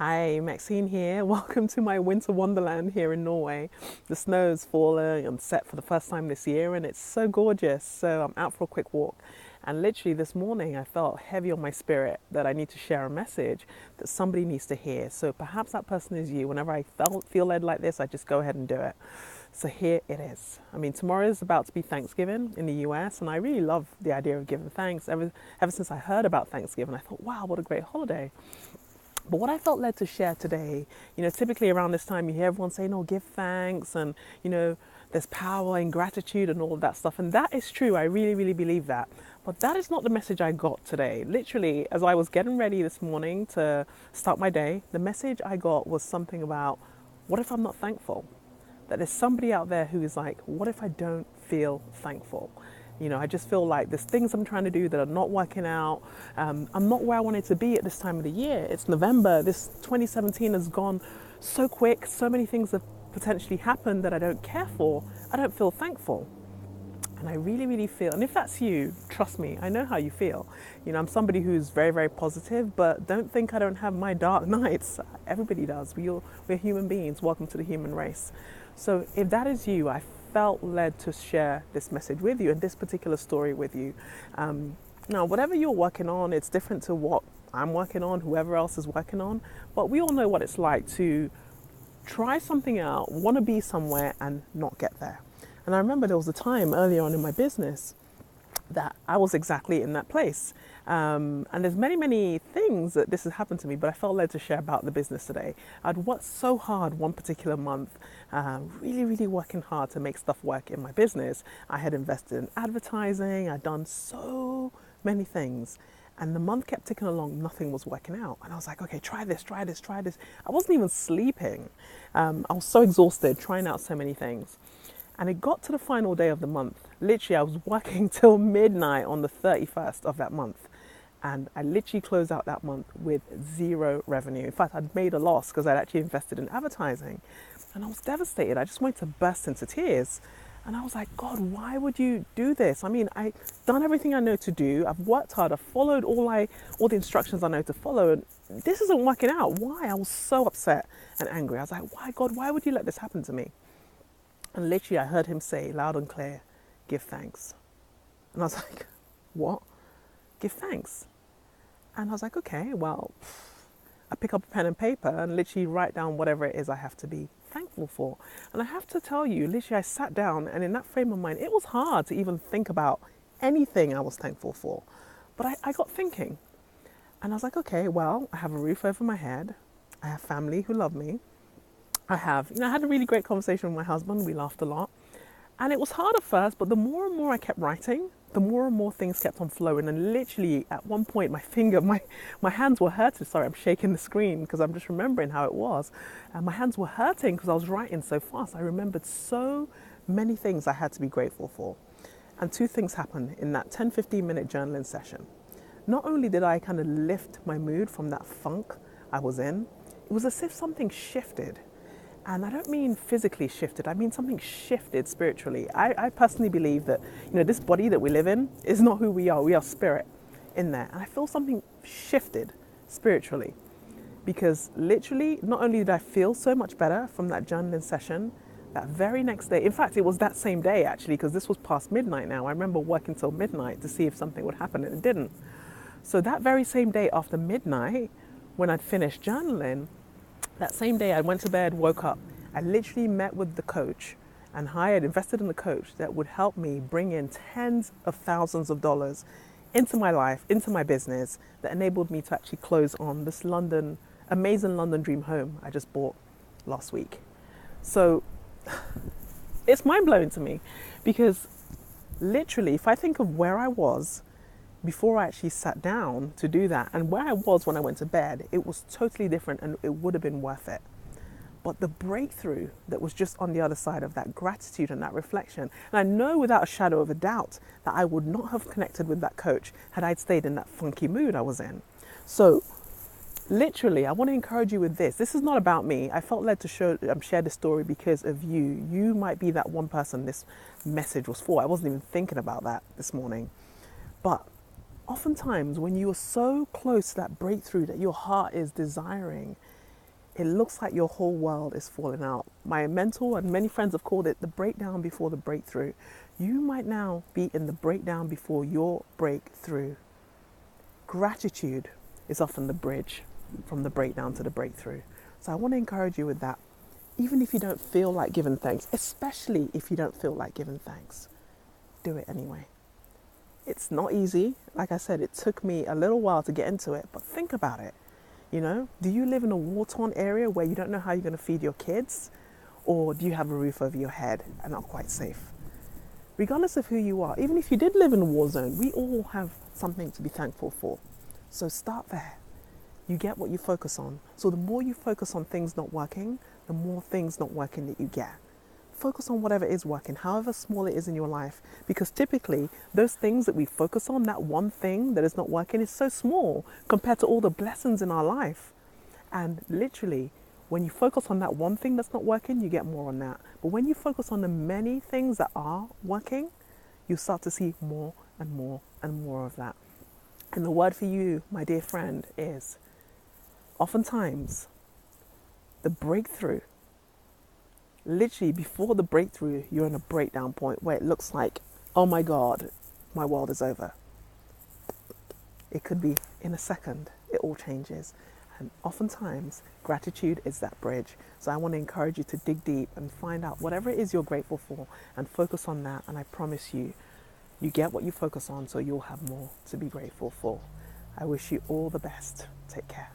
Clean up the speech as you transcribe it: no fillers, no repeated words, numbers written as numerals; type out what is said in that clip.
Hi, Maxine here. Welcome to my winter wonderland here in Norway. The snow's falling. I'm set for the first time this year and it's so gorgeous. So I'm out for a quick walk. And literally this morning I felt heavy on my spirit that I need to share a message that somebody needs to hear. So perhaps that person is you. Whenever I feel led like this, I just go ahead and do it. So here it is. I mean, tomorrow is about to be Thanksgiving in the US, and I really love the idea of giving thanks. Ever since I heard about Thanksgiving, I thought, wow, what a great holiday. But what I felt led to share today, typically around this time you hear everyone saying, oh, give thanks and, there's power in gratitude and all of that stuff. And that is true. I really, really believe that. But that is not the message I got today. Literally, as I was getting ready this morning to start my day, the message I got was something about, what if I'm not thankful? That there's somebody out there who is like, what if I don't feel thankful? I just feel like there's things I'm trying to do that are not working out. I'm not where I wanted to be at this time of the year. It's November. This 2017 has gone so quick. So many things have potentially happened that I don't care for. I don't feel thankful. And I really, really feel, and if that's you, trust me, I know how you feel. I'm somebody who's very, very positive, but don't think I don't have my dark nights. Everybody does. We're human beings. Welcome to the human race. So if that is you, I felt led to share this message with you and this particular story with you. Now, whatever you're working on, it's different to what I'm working on, whoever else is working on, but we all know what it's like to try something out, want to be somewhere and not get there. And I remember there was a time earlier on in my business that I was exactly in that place. And there's many, many things that this has happened to me, but I felt led to share about the business today. I'd worked so hard one particular month, really, really working hard to make stuff work in my business. I had invested in advertising. I'd done so many things. And the month kept ticking along, nothing was working out. And I was like, okay, try this, try this, try this. I wasn't even sleeping. I was so exhausted trying out so many things. And it got to the final day of the month. Literally, I was working till midnight on the 31st of that month. And I literally closed out that month with zero revenue. In fact, I'd made a loss because I'd actually invested in advertising. And I was devastated. I just wanted to burst into tears. And I was like, God, why would you do this? I mean, I've done everything I know to do. I've worked hard. I've followed all the instructions I know to follow. And this isn't working out. Why? I was so upset and angry. I was like, why, God, why would you let this happen to me? And literally I heard him say loud and clear, give thanks. And I was like, what? Give thanks. And I was like, okay, well, I pick up a pen and paper and literally write down whatever it is I have to be thankful for. And I have to tell you, literally I sat down and in that frame of mind, it was hard to even think about anything I was thankful for. But I got thinking and I was like, okay, well, I have a roof over my head. I have family who love me. I had a really great conversation with my husband. We laughed a lot. And it was hard at first, but the more and more I kept writing, the more and more things kept on flowing. And literally at one point, my hands were hurting. Sorry, I'm shaking the screen because I'm just remembering how it was. And my hands were hurting because I was writing so fast. I remembered so many things I had to be grateful for. And two things happened in that 10-15 minute journaling session. Not only did I kind of lift my mood from that funk I was in, it was as if something shifted. And I don't mean physically shifted, I mean something shifted spiritually. I personally believe that, this body that we live in is not who we are. We are spirit in there. And I feel something shifted spiritually. Because literally, not only did I feel so much better from that journaling session, that very next day, in fact, it was that same day actually, because this was past midnight now. I remember working till midnight to see if something would happen and it didn't. So that very same day after midnight, when I'd finished journaling, that same day I went to bed, woke up, I literally met with the coach and invested in the coach that would help me bring in tens of thousands of dollars into my life, into my business, that enabled me to actually close on this amazing London dream home I just bought last week. So it's mind-blowing to me because literally, if I think of where I was before I actually sat down to do that and where I was when I went to bed, it was totally different and it would have been worth it. But the breakthrough that was just on the other side of that gratitude and that reflection, and I know without a shadow of a doubt that I would not have connected with that coach had I stayed in that funky mood I was in. So literally, I want to encourage you with this. This is not about me. I felt led to share this story because of you. You might be that one person this message was for. I wasn't even thinking about that this morning. But oftentimes when you are so close to that breakthrough that your heart is desiring, it looks like your whole world is falling out. My mentor and many friends have called it the breakdown before the breakthrough. You might now be in the breakdown before your breakthrough. Gratitude is often the bridge from the breakdown to the breakthrough. So I want to encourage you with that. Even if you don't feel like giving thanks, especially if you don't feel like giving thanks, do it anyway. It's not easy. Like I said, it took me a little while to get into it, but think about it. Do you live in a war-torn area where you don't know how you're going to feed your kids? Or do you have a roof over your head and are quite safe? Regardless of who you are, even if you did live in a war zone, we all have something to be thankful for. So start there. You get what you focus on. So the more you focus on things not working, the more things not working that you get. Focus on whatever is working, however small it is in your life. Because typically, those things that we focus on, that one thing that is not working, is so small compared to all the blessings in our life. And literally, when you focus on that one thing that's not working, you get more on that. But when you focus on the many things that are working, you start to see more and more and more of that. And the word for you, my dear friend, is oftentimes the breakthrough. Literally, before the breakthrough, you're in a breakdown point where it looks like, oh my God, my world is over. It could be in a second, it all changes. And oftentimes, gratitude is that bridge. So I want to encourage you to dig deep and find out whatever it is you're grateful for and focus on that. And I promise you, you get what you focus on, so you'll have more to be grateful for. I wish you all the best. Take care.